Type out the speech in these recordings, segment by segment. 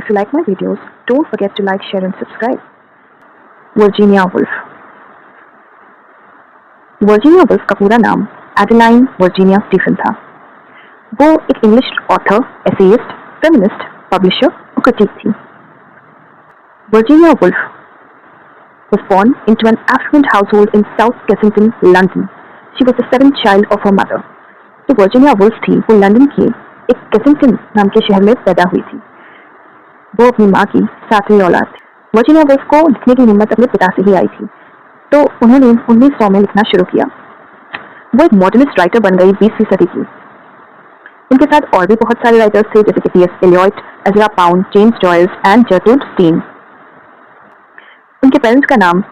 If you like my videos, don't forget to like, share and subscribe. Virginia Woolf. Virginia Woolf का पूरा नाम Adeline Virginia Stephen था। वो एक English author, essayist, feminist, publisher और critic थी। Virginia Woolf was born into an affluent household in South Kensington, London. She was the seventh child of her mother. जो Virginia Woolf थी वो लंदन के एक केसिंगटन नाम के शहर में पैदा हुई थी। वो अपनी माँ की सातवीं औलाद थी। वर्जीनिया वुल्फ को लिखने की हिम्मत अपने पिता से ही आई थी, तो उन्होंने 1900 में लिखना शुरू किया। वो एक मॉडर्निस्ट राइटर बन गई 20वीं सदी की। उनके साथ और भी बहुत सारे राइटर्स थे, जैसे कि T S. Eliot, Ezra Pound, James Joyce and Gertrude Stein. उनके पेरेंट्स का नाम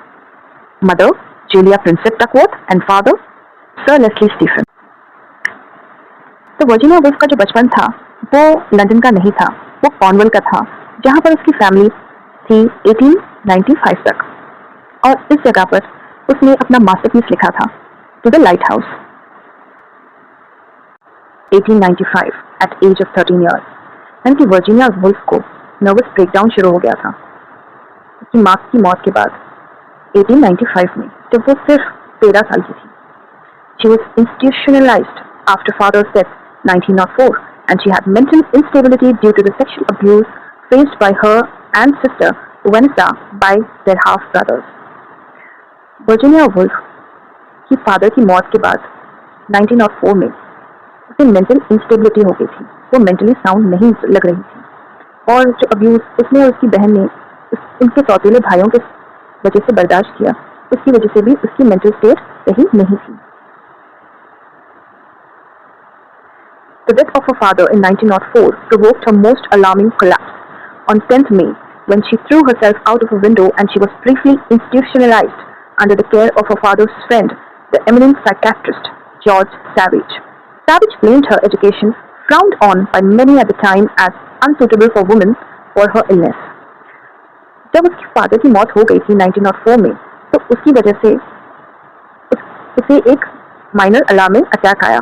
mother Julia Prinsep Duckworth and father sir Leslie Stephen. तो वर्जीनिया वुल्फ का जो बचपन था वो लंदन का नहीं था, वो कॉर्नवॉल का था, जहाँ पर उसकी फैमिली थी 1895 तक। और इस जगह पर उसने अपना मास्टरपीस लिखा था, to the lighthouse. 1895 at age of 13 years, यानी कि वर्जीनिया वुल्फ को नर्वस ब्रेकडाउन शुरू हो गया था उसकी माँ की मौत के बाद 1895 में, जब वो सिर्फ 13 साल की थी। She was institutionalized after father's death 1904, and she had mental instability due to the sexual abuse faced by her and sister Vanessa by their half brothers. Virginia Woolf की फादर की मौत के बाद 1904 में उसे मेंटल इंस्टेबिलिटी हो गई थी। वो मेंटली साउंड नहीं लग रही थी, और जो अब्यूज उसने और उसकी बहन ने उनके सौतेले भाइयों के वजह से बर्दाश्त किया, उसकी वजह से भी उसकी मेंटल स्टेट सही नहीं थी। The death of her father in 1904 provoked her most alarming collapse. On 10th May, when she threw herself out of a window and she was briefly institutionalized under the care of her father's friend, the eminent psychiatrist George Savage. Savage blamed her education, frowned on by many at the time as unsuitable for women, for her illness. जब उसके father की मौत हो गई थी 1904 में, तो उसकी वजह से उसे एक माइनर अलार्मिंग अटैक आया,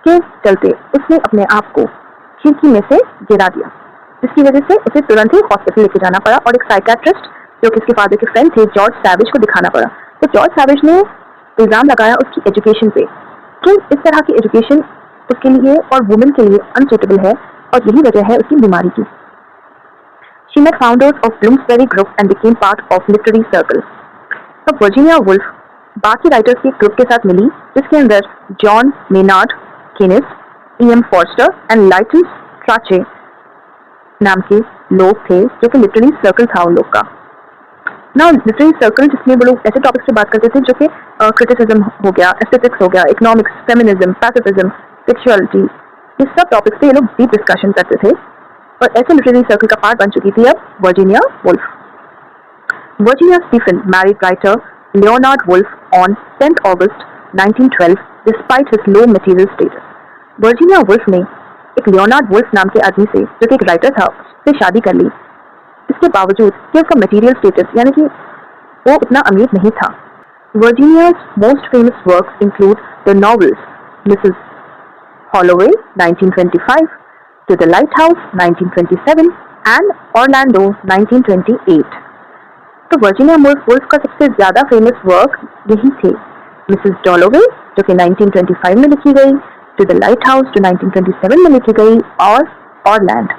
के चलते उसने अपने आप को खिड़की में से गिरा दिया, जिसकी वजह से उसे तुरंत ही हॉस्पिटल लेके जाना पड़ा और एक साइकियाट्रिस्ट जो कि उसके फादर के फ्रेंड थे जॉर्ज सैवेज को दिखाना पड़ा। तो जॉर्ज सैवेज ने इल्जाम लगाया उसकी एजुकेशन पे कि इस तरह की एजुकेशन उसके लिए और वुमेन के लिए अनसुटेबल है, और यही वजह है उसकी बीमारी की। She met founders of Bloomsbury Group and became part of literary circle. तो वर्जीनिया वुल्फ बाकी राइटर्स के ग्रुप के साथ मिली, जिसके अंदर John Maynard Keynes, E.M. Forster and Lytton Strachey नाम के लोग थे, जो कि लिटरेरी सर्कल था उन लोग का। ना लिटरेरी सर्कल जिसमें वो लोग ऐसे टॉपिक्स पे बात करते थे जो कि क्रिटिसिज्म हो गया, एस्थेटिक्स हो गया, इकोनॉमिक्स, फेमिनिज्म, पैसिफिज्म, सेक्सुअलिटी, ये सब टॉपिक्स पे ये लोग डीप डिस्कशन करते थे, और ऐसे लिटरेरी सर्कल का पार्ट बन चुकी थी अब Virginia Woolf. Virginia Stephen married writer Leonard Woolf on 10th August 1912 despite his low material status. Virginia Woolf ने एक लियोनार्ड वुल्फ नाम के आदमी से, जो कि एक राइटर था, उससे शादी कर ली, इसके बावजूद कि उसका मटेरियल स्टेटस यानी कि वो उतना अमीर नहीं था। Virginia's most famous works include the novels Mrs Dalloway 1925, to the lighthouse 1927 and Orlando 1928। तो वर्जीनिया वुल्फ का सबसे ज्यादा फेमस वर्क यही थे, मिसेस डॉलोवे जो कि 1925 में लिखी गई, टू द लाइट हाउस जो 1927 में लिखी गई, और ऑरलैंड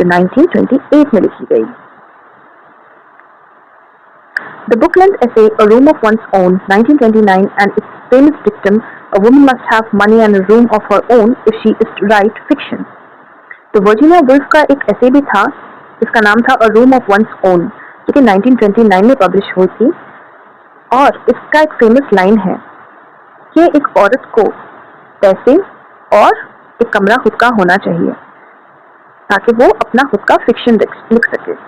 जो 1928 में लिखी गई। The book-length essay A Room of One's Own 1929 and its famous dictum A woman must have money and a room of her own if she is to write fiction. तो वर्जीनिया वुल्फ का एक ऐसे भी था जिसका नाम था A Room of One's Own, जो कि 1929 में पब्लिश हुई थी, और इसका एक फेमस लाइन है कि एक औरत को पैसे और एक कमरा खुद का होना चाहिए ताकि वो अपना खुद का फिक्शन लिख सके।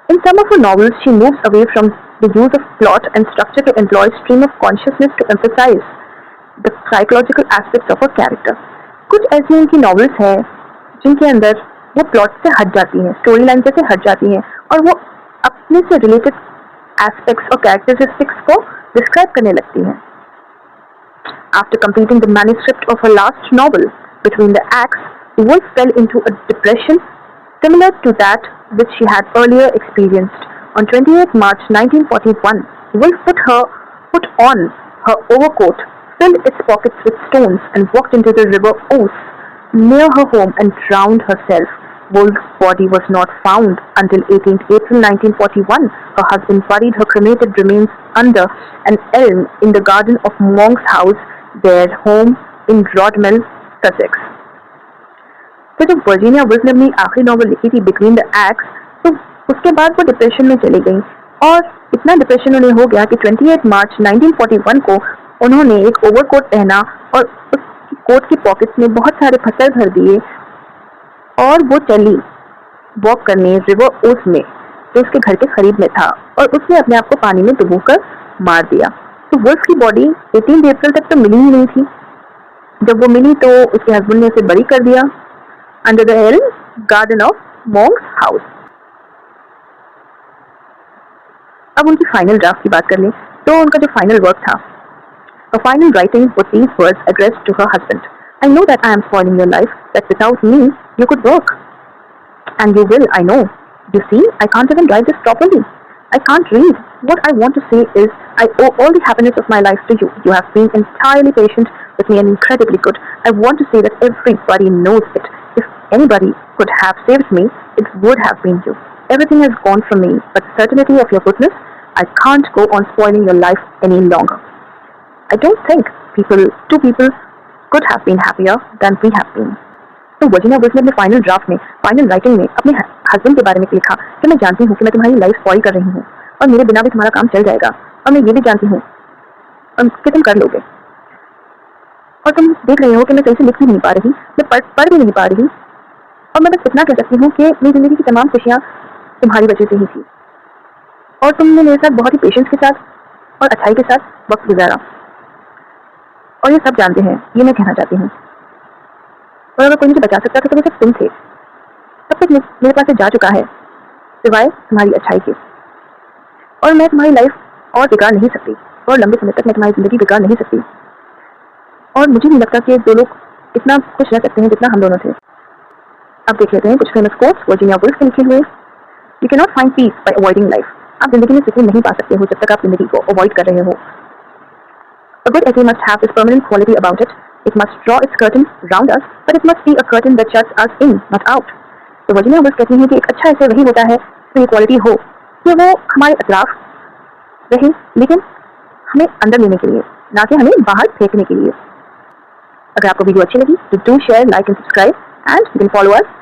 In some of her novels, she moves away from the use of plot and structure to employ stream of consciousness to emphasize the psychological aspects of her character. कुछ ऐसी उनकी novels हैं जिनके अंदर वो प्लॉट से हट जाती हैं, स्टोरी लाइन से हट जाती हैं, और वो अपने से रिलेटेड एस्पेक्ट्स और कैरेक्टरिस्टिक्स को डिस्क्राइब करने लगती हैं। After completing the manuscript of her last novel, Between the Acts, The wolf fell into a depression similar to that which she had earlier experienced. On 28 March 1941, Wolf put on her overcoat, filled its pockets with stones, and walked into the river Ouse near her home and drowned herself. Wolf's body was not found until 18th April 1941. Her husband buried her cremated remains under an elm in the garden of Monk's house, their home in Rodmell, Sussex. तो जब Virginia Woolf ने अपनी आखिरी novel लिखी थी between the x, तो उसके बाद वो डिप्रेशन में चली गई और इतना डिप्रेशन उन्हें हो गया कि 28 मार्च 1941 को उन्होंने एक ओवरकोट पहना और उस कोट की पॉकेट्स में बहुत सारे पत्थर भर दिए और वो चली वॉक करने रिवर ओस में जो उसके घर के करीब में था और उसने अपने आप को पानी में डुबोकर मार दिया। तो वुल्फ की बॉडी 18 अप्रैल तक तो मिली ही नहीं थी। जब वो मिली तो उसके हस्बैंड ने उसे बरी कर दिया under the Elm garden of Monks house. अब उनकी फाइनल ड्राफ्ट की बात कर लें तो उनका जो फाइनल वर्क था, her final writing was these words addressed to her husband. I know that I am spoiling your life, that without me you could work. And you will, I know. You see, I can't even write this properly. I can't read. What I want to say is, I owe all the happiness of my life to you. You have been entirely patient with me and incredibly good. I want to say that everybody knows it. If anybody could have saved me, it would have been you. Everything has gone from me, but the certainty of your goodness, I can't go on spoiling your life any longer. I don't think two people could have been happier than we have been. तो Virginia Woolf ने अपने final draft में, final writing में अपने husband के बारे में लिखा कि मैं जानती हूँ कि मैं तुम्हारी लाइफ स्पॉइल कर रही हूँ और मेरे बिना भी तुम्हारा काम चल जाएगा और मैं ये भी जानती हूँ कि तुम कर लोगे और तुम देख रहे हो कि मैं सही से लिख भी नहीं पा रही, मैं पढ़ भी नहीं पा रही और मैं बस इतना कह सकती हूँ कि मेरी जिंदगी की तमाम खुशियाँ तुम्हारी वजह से ही थी और तुमने मेरे साथ बहुत ही पेशेंस के साथ और अच्छाई के साथ वक्त गुजारा और ये सब जानते हैं, ये मैं कहना चाहती हूँ। और अगर कोई मुझे बचा सकता था तो वो सिर्फ तुम थे। सब कुछ मेरे पास से जा चुका है सिवाय तुम्हारी अच्छाई के और मैं तुम्हारी लाइफ और बिगाड़ नहीं सकती और लंबे समय तक मैं तुम्हारी जिंदगी बिगाड़ नहीं सकती और मुझे नहीं लगता कि दो लोग इतना खुश रह सकते हैं जितना हम दोनों थे। अब देख लेते हैं कुछ फेमस कोट्स वर्जीनिया वुल्फ के लिखे हुए। You can not find peace bye avoiding life. आप जिंदगी में सुकून नहीं पा सकते हो जब तक आप जिंदगी को अवॉइड कर रहे हो। A good essay must have this permanent quality about it. It must draw its curtain round us, but it must be a curtain that shuts us in, not out. तो वर्जीनिया वुल्फ कहती हैं कि एक अच्छा essay वही होता है तो ये क्वालिटी हो कि वो हमारे अतराफ रहे लेकिन हमें अंदर लेने के लिए, ना कि हमें बाहर फेंकने के लिए। अगर आपको वीडियो अच्छी लगी तो do share, like and subscribe and you can follow us